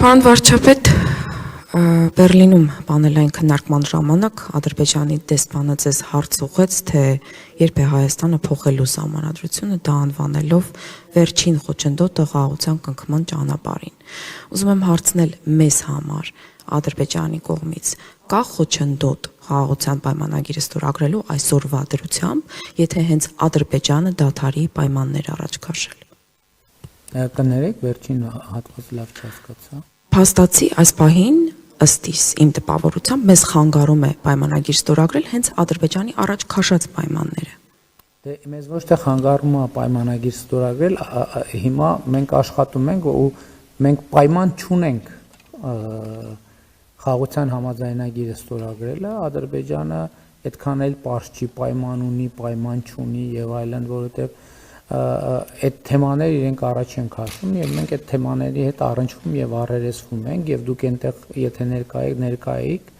Պարոն վարչապետ, Բերլինում պանելային քննարկման ժամանակ Ադրբեջանի դեսպանը ձեզ հարց ուղղեց, թե երբ է Հայաստանը փոխելու սահմանադրությունը, դա անվանելով վերջին խոչընդոտը խաղաղության կնքման ճանապարհին։ Ուզում եմ հարցնել մեզ համար Ադրբեջանի կողմից կա խոչընդոտ խաղաղության պայմանագիրը ստորագրելու այսօրվա դրությամբ, եթե հենց Ադրբեջանը դադարի պայմաններ առաջ քաշել։ Կներեք, վերջին հատվածը լավ չհասկացա։ Փաստացի այս պահին ըստ իմ տպավորությամբ մեզ խանգարում է պայմանագիր ստորագրել հենց Ադրբեջանի առաջ քաշած պայմանները։ Դե մեզ ոչ թե խանգարում է պայմանագիր ստորագրել, հիմա մենք աշխատում ենք ու մենք պայման չունենք խաղաղության համաձայնագիրը ստորագրելը, Ադրբեջանը այդքան էլ պարզ չի, պայման ունի, պայման չունի եւ այլն, որովհետեւ այդ թեմաները իրենք առաջ են քաշում եւ մենք այդ թեմաների հետ առնչվում եւ առերեսվում ենք եւ դուք այնտեղ եթե ներկայեք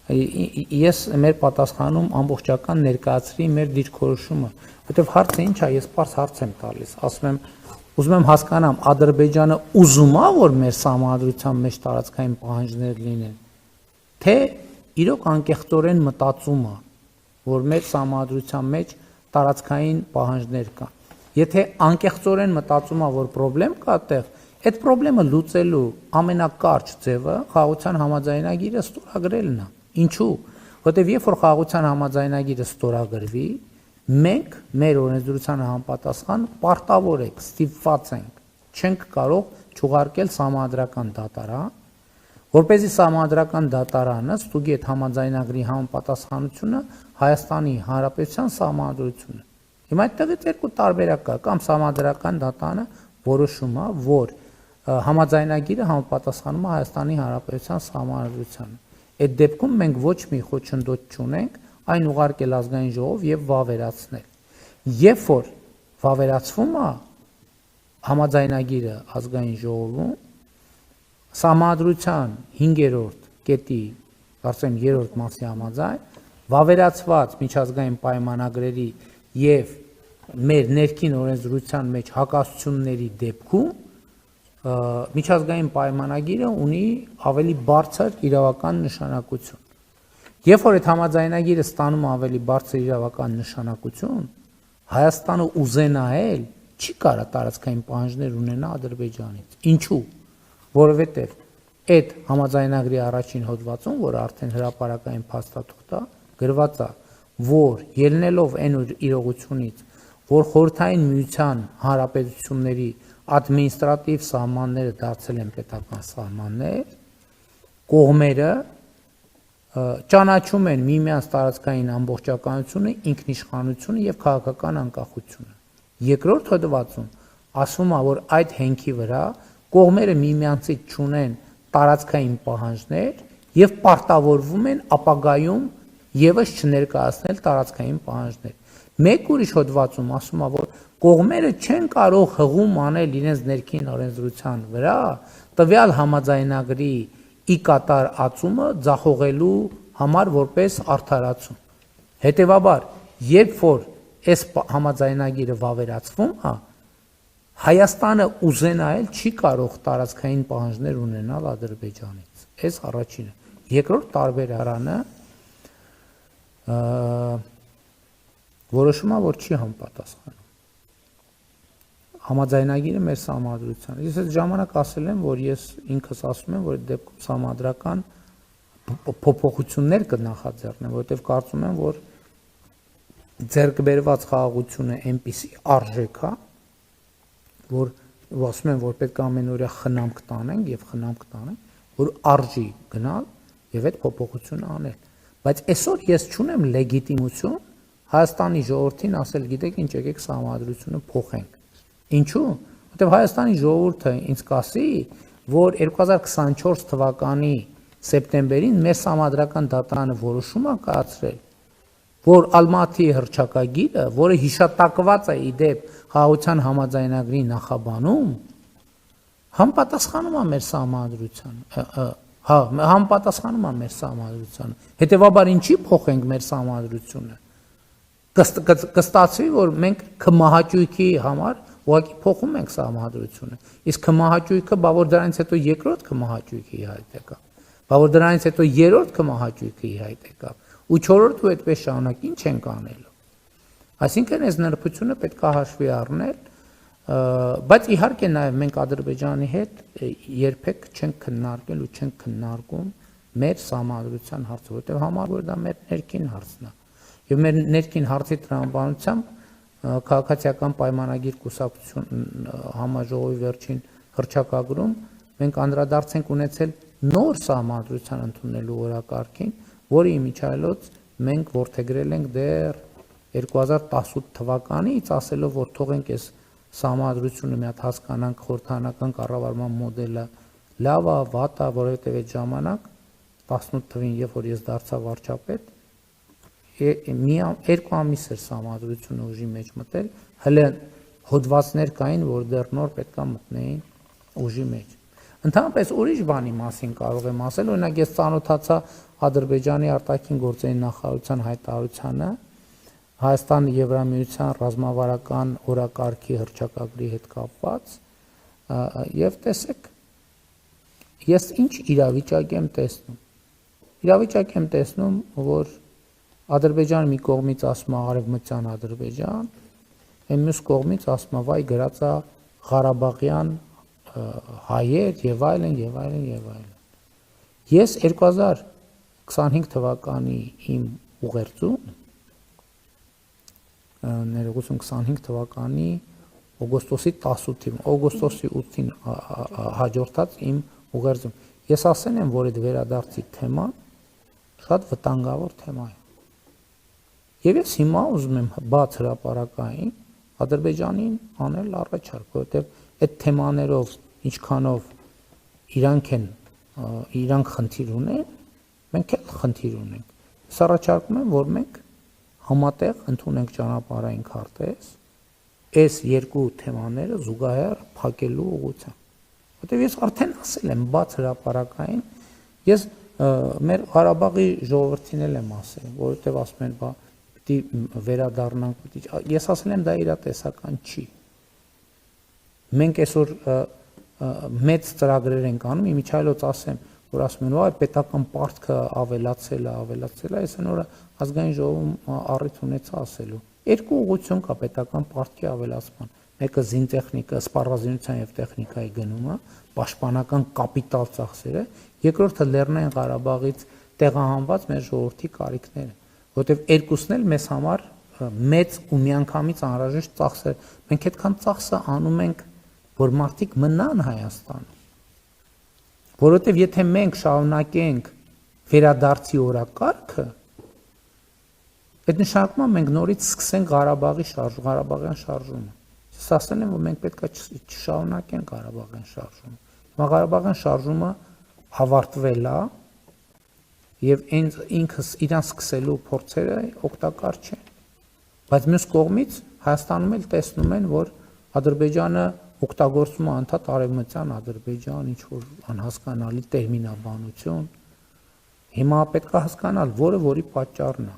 ես մեր պատասխանում ամբողջական ներկայացրի մեր դիրքորոշումը, որովհետեւ հարցը ինչ է, ես պարզ հարց եմ տալիս, ասում եմ ուզում եմ հասկանամ Ադրբեջանը ուզում է որ մեր սահմանադրության մեջ տարածքային պահանջներ լինեն, թե իրոք անկեղծորեն մտածում է որ մեր սահմանադրության մեջ տարածքային պահանջներ կան։ Եթե անկեղծորեն մտածում է որ խնդրեմ կա այդտեղ, այդ խնդրեմը լուծելու ամենակարճ ձևը խաղաղության համաձայնագիրը ստորագրելն է։ Ինչու՞։ Որտեվ երբ որ խաղաղության համաձայնագիրը ստորագրվի, մենք մեր օրենսդրությանը համապատասխան պարտավոր ենք, ստիպված ենք, չենք կարող չուղարկել սահմանադրական դատարան, որպեսզի սահմանադրական դատարանը ստուգի այդ համաձայնագրի համապատասխանությունը Հայաստանի Հանրապետության սահմանադրությունը։ Հիմա այդտեղից երկու տարբերակ կա, կամ սահմանադրական դատարանը որոշում է, որ համաձայնագիրը համապատասխանում է Հայաստանի Հանրապետության սահմանադրությանը։ Այդ դեպքում մենք ոչ մի խոչընդոտ չունենք այն ուղարկել ազգային ժողով եւ վավերացնել։ Երբ որ վավերացվում է համաձայնագիրը ազգային ժողովում, սահմանադրության 5-րդ կետի, կարծեմ 3-րդ մասի համաձայն, վավերացված միջազգային պայմանագրերի եւ մեր ներքին օրենսդրության մեջ հակասությունների դեպքում միջազգային պայմանագիրը ունի ավելի բարձր իրավական նշանակություն։ Երբ որ այդ համաձայնագիրը ստանում ավելի բարձր իրավական նշանակություն, Հայաստանը ուզենայել չի կարա տարածքային պահանջներ ունենա Ադրբեջանից։ Ինչու՞։ Որովհետև այդ համաձայնագրի առաջին հոդվածում, որ արդեն հրապարակային փաստաթուղթ է, գրված է, որ ելնելով այն իրողությունից, որ խորհրդային միության հանրապետությունների ադմինիստրատիվ սահմանները դարձել են պետական սահմաններ, կողմերը ճանաչում են միմյանց տարածքային ամբողջականությունը, ինքնիշխանությունը եւ քաղաքական անկախությունը։ Երկրորդ հոդվածում ասվում է, որ այդ հենքի վրա կողմերը միմյանցից չունեն տարածքային պահանջներ եւ պարտավորվում են ապագայում եւս չներկայացնել տարածքային պահանջներ։ Մեկ ուրիշ հոդվածում ասում է, որ կողմերը չեն կարող հղում անել իրենց ներքին օրենսդրության վրա տվյալ համաձայնագրի ի կատար ածումը ձախողելու համար որպես արդարացում։ Հետևաբար, երբ որ այս համաձայնագիրը վավերացվում է, Հայաստանը ուզենայել չի կարող տարածքային պահանջներ ունենալ Ադրբեջանից։ Այս առաջինը։ Երկրորդ տարբերակը որոշումա որ չի համապատասխանում։ Համաձայնագիրը մեր սահմանադրությանը։ Ես այդ ժամանակ ասել եմ, որ ես ինքս ասում եմ, որ այդ դեպքում սահմանադրական փոփոխություններ կնախաձեռնեմ, որովհետև կարծում եմ, որ ձեռք բերված խաղաղությունը այնպիսի արժեք է, որ ասում եմ, որ պետք է ամենօրյա խնամք տանենք եւ խնամք տանենք, որ արժի գնալ եւ այդ փոփոխությունը անել։ Բայց այսօր ես չունեմ լեգիտիմություն Հայաստանի ժողովրդին ասել, գիտեք ինչ, եկեք սահմանադրությունը փոխենք։ Ինչու՞։ Որտեղ Հայաստանի ժողովուրդը ինձ կասի, որ 2024 թվականի սեպտեմբերին մեր սահմանադրական դատարանը որոշում է կայացրել, որ Ալմատի հռչակագիրը, որը հիշատակված է իդեպ խաղաղության համաձայնագրի նախաբանում, համապատասխանում է մեր սահմանադրությանը։ Համապատասխանում է մեր սահմանադրությանը։ Հետևաբար ինչի փոխենք մեր սահմանադրությունը։ Կստացվի, որ մենք քմահաճույքի համար ուղղակի փոխում ենք սահմանադրությունը։ Իսկ քմահաճույքը, բա որ դրանից հետո երկրորդ քմահաճույքը ի հայտ եկավ, բա որ դրանից հետո երրորդ քմահաճույքը ի հայտ եկավ, ու չորրորդը այդպես շարունակ ինչ ենք անելու։ Այսինքն այս նրբությունը պետք է հաշվի առնել, բայց իհարկե նաև մենք Ադրբեջանի հետ երբեք չենք քննարկել ու չենք քննարկում մեր սահմանադրության հարցը, որտեղ համար որ դա մեր ներքին հարցն է։ Եվ մեր ներքին հարցի տրամաբանությամբ քաղաքացիական պայմանագիր կուսակցություն համաժողովի վերջին հռչակագրում մենք անդրադարձ ենք ունեցել նոր սահմանադրության ընդունելու օրակարգին, որի միջայլոց մենք որդեգրել ենք դեռ 2018 թվականից, ասելով որ թողենք այս սահմանադրությունը մի հատ հասկանանք խորհրդանական կառավարման մոդելը լավ է, վատ է, որովհետև այդ ժամանակ 18 թվին, երբ որ ես դարձա վարչապետ, երկու ամիս էր սահմանադրությունը ուժի մեջ մտել, հələ հոդվածներ կային, որ դեռ նոր պետք է մտնեին ուժի մեջ։ Ընդհանրապես ուրիշ բանի մասին կարող եմ ասել, օրինակ ես ծանոթացա Ադրբեջանի արտաքին գործերի նախարարության հայտարարությանը Հայաստան-Եվրամիության ռազմավարական օրակարգի հռչակագրի հետ կապված, եւ տեսեք, ես ինչ իրավիճակ եմ տեսնում։ Իրավիճակ եմ տեսնում, որ Ադրբեջանը մի կողմից ասում է արևմտյան Ադրբեջան, այն մյուս կողմից ասում է վայ գրած է Ղարաբաղյան հայեր եւ այլն եւ այլն եւ այլն։ Ես 2025 թվականի իմ ուղերձում ներողություն 25 թվականի օգոստոսի 18-ին, օգոստոսի 8-ին հաջորդած իմ ուղերձում ես ասել եմ, որ այդ վերադարձի թեման շատ վտանգավոր թեմա է։ Եվ ես հիմա ուզում եմ բաց հրապարակային Ադրբեջանին անել առաջարկ, որովհետև այդ թեմաներով ինչքանով իրանք խնդիր ունեն, մենք էլ խնդիր ունենք։ Ես առաջարկում եմ, որ մենք համատեղ ընդունենք ճանապարհային քարտեզ, այս երկու թեմաները զուգահեռ փակելու ուղղությամբ։ Որտեւ ես արդեն ասել եմ բաց հրապարակային, ես մեր Ղարաբաղի ժողովրդին էլ եմ ասել, որովհետեւ ասում են, բա պիտի վերադառնանք, ես ասել եմ դա իրատեսական չի։ Մենք այսօր մեծ ծրագրեր ենք անում, իմիջայլոց ասեմ, որ ասում են, այ պետական պարտքը ավելացել է, ես նորը ազգային ժողովում առիթ ունեցա ասելու։ Երկու ուղղություն կա պետական պարտքի ավելացման։ Մեկը զինտեխնիկա, սպառազինության եւ տեխնիկայի գնումը, պաշտպանական կապիտալ ծախսերը, երկրորդը Լեռնային Ղարաբաղից տեղահանված մեր ժողովրդի կարիքները, որովհետեւ երկուսն էլ մեզ համար մեծ ու միանգամից անհրաժեշտ ծախսեր։ Մենք այդքան ծախսը անում ենք, որ մարդիկ մնան Հայաստանում։ Որովհետև եթե մենք շարունակենք վերադարձի օրակարգը, այդ նշանակում է մենք նորից սկսենք Ղարաբաղյան շարժումը։ Ես ասել եմ, որ մենք պետք է չշարունակենք Ղարաբաղյան շարժումը։ Հիմա Ղարաբաղյան շարժումը ավարտվել է եւ ինքս իրան սկսելու փորձերը օգտակար չեն։ Բայց մյուս կողմից Հայաստանում էլ տեսնում են, որ Ադրբեջանը օգտագործում է անդադ արևմտյան Ադրբեջան, ինչ որ անհասկանալի տերմինաբանություն։ Հիմա պետք է հասկանալ, որի պատճառն է,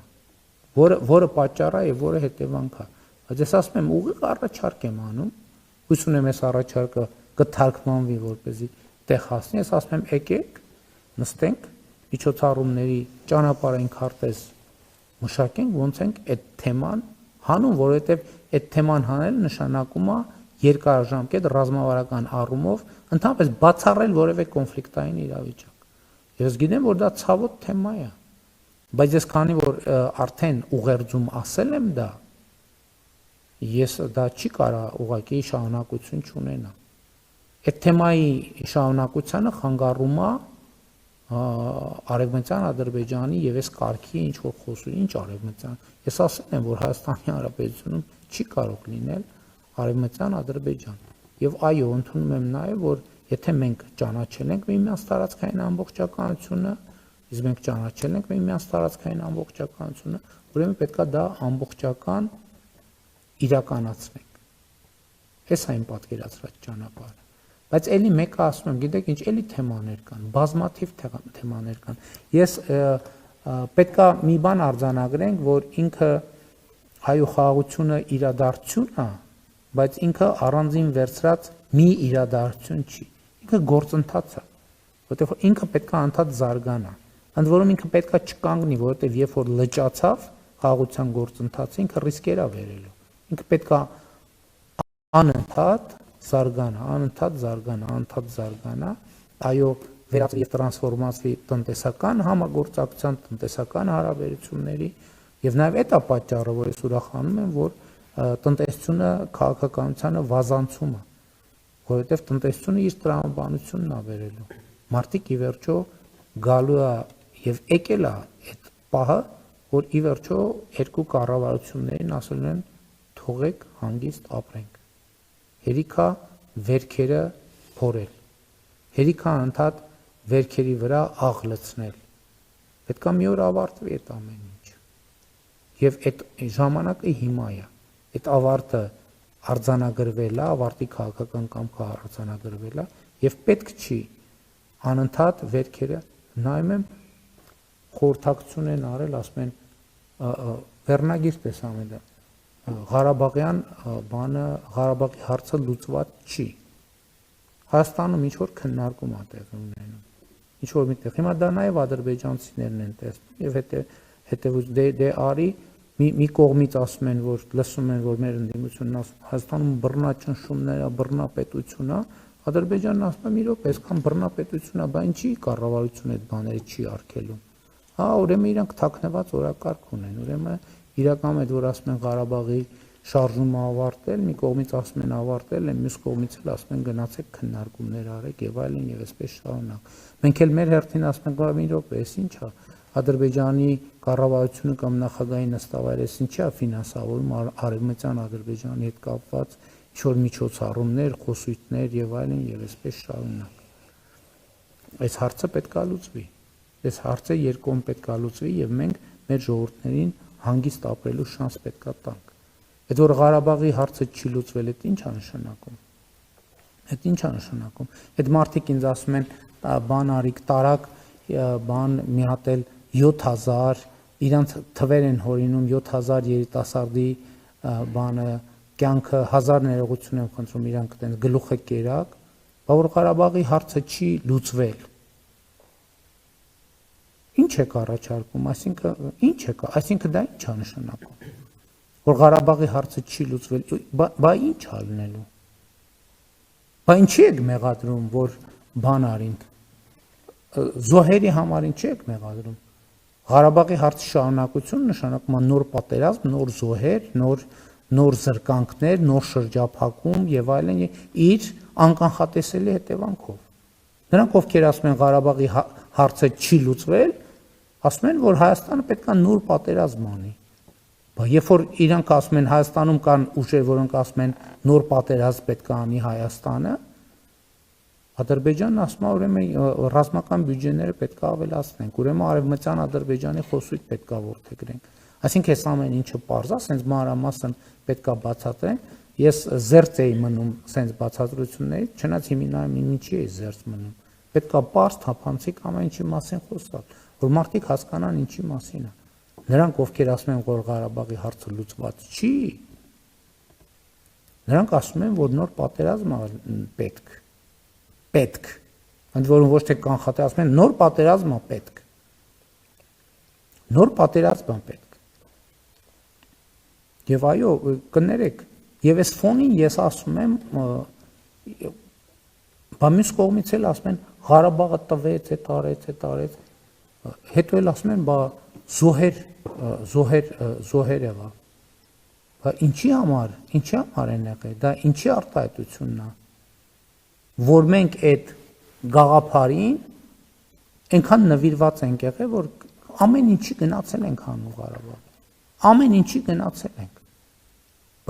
որը պատճառ է եւ որը հետևանք է։ Բայց ես ասում եմ, ուղիղ առաջարկ եմ անում, հույս ունեմ այս առաջարկը կթարգմանվի, որպեսզի տեղ հասնի, ես ասում եմ, եկեք, նստենք, միջոցառումների ճանապարհային քարտեզ մշակենք, ոնց ենք այդ թեման հանում, որովհետեւ այդ թեման հանելը նշանակում է երկարաժամկետ ռազմավարական առումով ընդհանրապես բացառել որևէ կոնֆլիկտային իրավիճակ։ Ես գիտեմ, որ դա ցավոտ թեմա է, բայց ես քանի որ արդեն ուղերձում ասել եմ դա, ես դա չի կարա ուղղակի շարունակություն չունենա։ Այդ թեմայի շարունակությանը խանգարում է արևմտյան Ադրբեջանի եւ այս կարգի ինչ որ խոսում, ինչ արևմտյան։ Ես ասել եմ, որ Հայաստանի Հանրապետությունում չի կարող լինել արևմտյան Ադրբեջան։ Եվ այո, ընդունում եմ նաև, որ եթե մենք ճանաչել ենք միմյանց տարածքային ամբողջականությունը, իսկ մենք ճանաչել ենք միմյանց տարածքային ամբողջականությունը, ուրեմն պետքա դա ամբողջական իրականացնենք։ Այս այն պատկերացրած ճանապարհը։ Բայց էլի մեկը ասում եմ, գիտեք ինչ, էլի թեմաներ կան, բազմաթիվ թեմաներ կան։ Ես պետքա մի բան արձանագրենք, որ ինքը հայ խաղաղությունը իրադարձություն է, բայց ինքը առանձին վերցրած մի իրադարձություն չի։ Ինքը գործընթաց է, որտեղ ինքը պետք է անդադ զարգանա։ Ընդ որում ինքը պետք է չկանգնի, որովհետև երբ որ լճացավ խաղաղության գործընթացը, ինքը ռիսկեր է վերելու։ Ինքը պետք է անընդհատ զարգանա, այո, վերածվի եւ տրանսֆորմացվի տնտեսական համագործակցության, տնտեսական հարաբերությունների եւ նաեւ այդ է պատճառը, որ ես ուրախանում եմ, որ տնտեսությունը քաղաքականությանը վազանցում է, որովհետեւ տնտեսությունը իր տրամաբանությունն է վերելու։ Մարդիկ ի վերջո գալու է եւ եկել է այդ պահը, որ ի վերջո երկու կառավարություններին ասել են թողեք հանգիստ ապրենք։ Հերիքա վերքերը փորել։ Հերիքա անդադ վերքերի վրա աղ լցնել։ Պետք է մի օր ավարտվի այդ ամեն ինչ։ Եվ այդ ժամանակը հիմա է։ Այդ ավարտը արձանագրվել է, ավարտի քաղաքական կամքը արձանագրվել է եւ պետք չի անընդհատ վերքերը նայում եմ խորհրդակցություն են արել, ասում են վերնագիր տեսամել է Ղարաբաղյան բանը Ղարաբաղի հարցը լուծված չի։ Հայաստանում ինչ որ քննարկում է տեղի ունենում։ Ինչ որ միտեղ։ Հիմա դա նաև ադրբեջանցիներն են տեսնում եւ հետեւուց դե արի մի կողմից ասում են, որ լսում են, որ մեր ընդդիմությունն ասում Հայաստանում բռնաճնշումներ է, բռնապետություն է, Ադրբեջանն ասում է՝ մի րոպե, այսքան բռնապետություն է, բա ինչի կառավարությունը այդ բաները չի արգելում։ Հա, ուրեմն իրանք թաքնված օրակարգ ունեն, ուրեմն իրականում այդ որ ասում են Ղարաբաղի շարժումը ավարտել, մի կողմից ասում են ավարտել են, մյուս կողմից էլ ասում են գնացեք քննարկումներ արեք եւ այլն եւ այսպես շարունակ։ Մենք էլ մեր հերթին ասում ենք, մի րոպե, էս ինչ է, Ադրբեջանի կառավարությունը կամ նախագահի նստավայրը էս ինչ է ֆինանսավորում արևմտյան Ադրբեջանի հետ կապված ինչ որ միջոցառումներ, խոսույթներ եւ այլն եւ այսպես շարունակ։ Այս հարցը պետք է լուծվի։ Այս հարցը երկում պետք է լուծվի եւ մենք մեր ժողովուրդներին հանգիստ ապրելու շանս պետք է տանք։ Այդ որ Ղարաբաղի հարցը չի լուծվել, այդ ինչ է նշանակում։ Այդ ինչ է նշանակում։ Այդ մարդիկ ինձ ասում են, բան արիք տարակ, բան մի հատ էլ 7000 իրանց թվեր են հորինում 7000 երիտասարդի բանը կյանքը 1000 ներողություն եմ խնդրում իրանք տենց գլուխը կերակ, բայց որ Ղարաբաղի հարցը չի լուծվել։ Ինչ է առաջարկում, այսինքն դա ինչ է նշանակում։ Որ Ղարաբաղի հարցը չի լուծվել, բա ինչ է լինելու։ Բա ինչի եք մեղադրում, որ բան արինք։ Զոհերի համար ինչի եք մեղադրում։ Ղարաբաղի հարցի շարունակություն նշանակում է նոր պատերազմ, նոր զոհեր, նոր զրկանքներ, նոր շրջափակում եւ այլն իր անկանխատեսելի հետևանքով։ Նրանք ովքեր ասում են Ղարաբաղի հարցը չի լուծվել, ասում են, որ Հայաստանը պետք է նոր պատերազմ անի։ Բայց երբ որ իրանք ասում են Հայաստանում կան ուժեր, որոնք ասում են նոր պատերազմ պետք է անի Հայաստանը, Ադրբեջանն ասում է, ուրեմն ռազմական բյուջեները պետք է ավելացնենք, ուրեմն արևմտյան Ադրբեջանի խոսույթ պետք է որդեգրենք։ Այսինքն այս ամեն ինչը պարզ է, ասենց մանրամասն պետք է բացատրենք։ Ես զերծ էի մնում ասենց բացատրություններից, չնայած հիմա ինչի էի զերծ մնում։ Պետք է պարզ թափանցիկ ամեն ինչի մասին խոսալ, որ մարդիկ հասկանան ինչի մասին է։ Նրանք ովքեր ասում են, որ Ղարաբաղի հարցը լուծված չի, նրանք ասում են, որ նոր պատերազմ պետք։ Ընդ որում ոչ թե կանխատեսել, ասում են նոր պատերազմ պետք։ Նոր պատերազմ պետք։ Եվ այո, կներեք, եւ այս ֆոնին ես ասում եմ, բա մյուս կողմից էլ ասում են Ղարաբաղը տվեց, արեց, հետո էլ ասում են, բա զոհեր եղավ։ Բա ինչի համար են եղել, դա ինչի արտահայտությունն է, որ մենք այդ գաղափարին այնքան նվիրված ենք եղել, որ ամեն ինչի գնացել ենք հանուն Ղարաբաղի, ամեն ինչի գնացել ենք,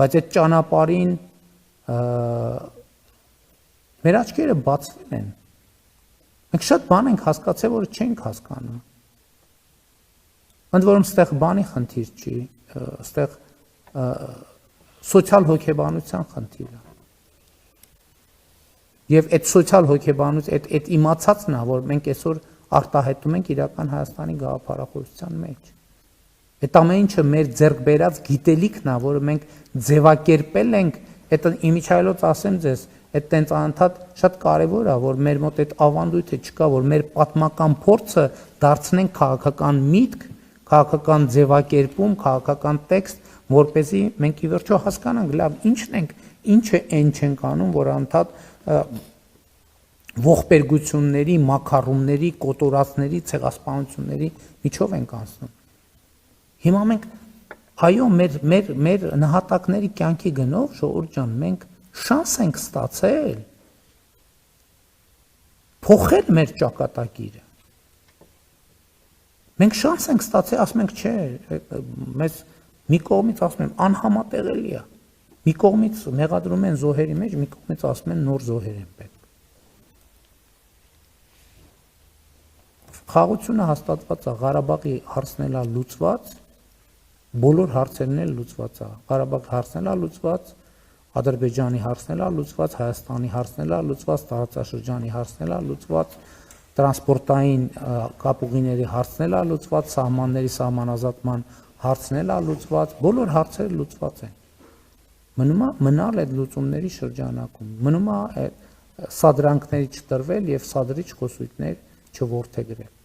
բայց այդ ճանապարհին մեր աչքերը բացվել են, մենք շատ բան ենք հասկացել, որ չենք հասկանում, ընդ որում ստեղ բանի խնդիր չի, ստեղ սոցիալ հոգեբանության խնդիր է։ Եվ այդ սոցիալ հոգեբանություն, այդ իմացածն է, որ մենք այսօր արտահայտում ենք իրական Հայաստանի գաղափարախոսության մեջ։ Այդ ամեն ինչը մեր ձեռք բերած գիտելիքն է, որը մենք ձևակերպել ենք Այդ իմիջայլոց ասեմ ձեզ, այդ տենց անընդհատ շատ կարևոր է, որ մեր մոտ այդ ավանդույթը չկա, որ մեր պատմական փորձը դարձնենք քաղաքական միտք, քաղաքական ձևակերպում, քաղաքական տեքստ, որպեսզի մենք ի վերջո հասկանանք, լավ, ինչն ենք, ինչը այն չենք անում, որ անընդհատ ողբերգությունների, մակարոնների, կոտորածների, ցեղասպանությունների միջով ենք անցնում։ Հիմա մենք այո, մեր նահատակների կյանքի գնով, ժողովուրդ ջան, մենք շանս ենք ստացել փոխել մեր ճակատագիրը։ Մենք շանս ենք ստացել, ասում ենք, չէ, մեզ մի կողմից ասում եմ անհամատեղելի է։ Մի կողմից մեղադրում են զոհերի մեջ, մի կողմից ասում են նոր զոհեր են պետք։ Խաղաղությունը հաստատված է, Ղարաբաղի հարցն էլ լուծված, բոլոր հարցերն էլ լուծված է։ Ղարաբաղի հարցն էլ լուծված, Ադրբեջանի հարցն էլ լուծված, Հայաստանի հարցն էլ լուծված, տարածաշրջանի հարցն էլ լուծված, տրանսպորտային կապուղիների հարցն էլ լուծված, սահմանների սահմանազատման հարցն էլ լուծված, բոլոր հարցերը լուծված են։ Մնում է մնալ այդ լուծումների շրջանակում, մնում է սադրանքների չտրվել եւ սադրիչ խոսույթներ չորթեգրել։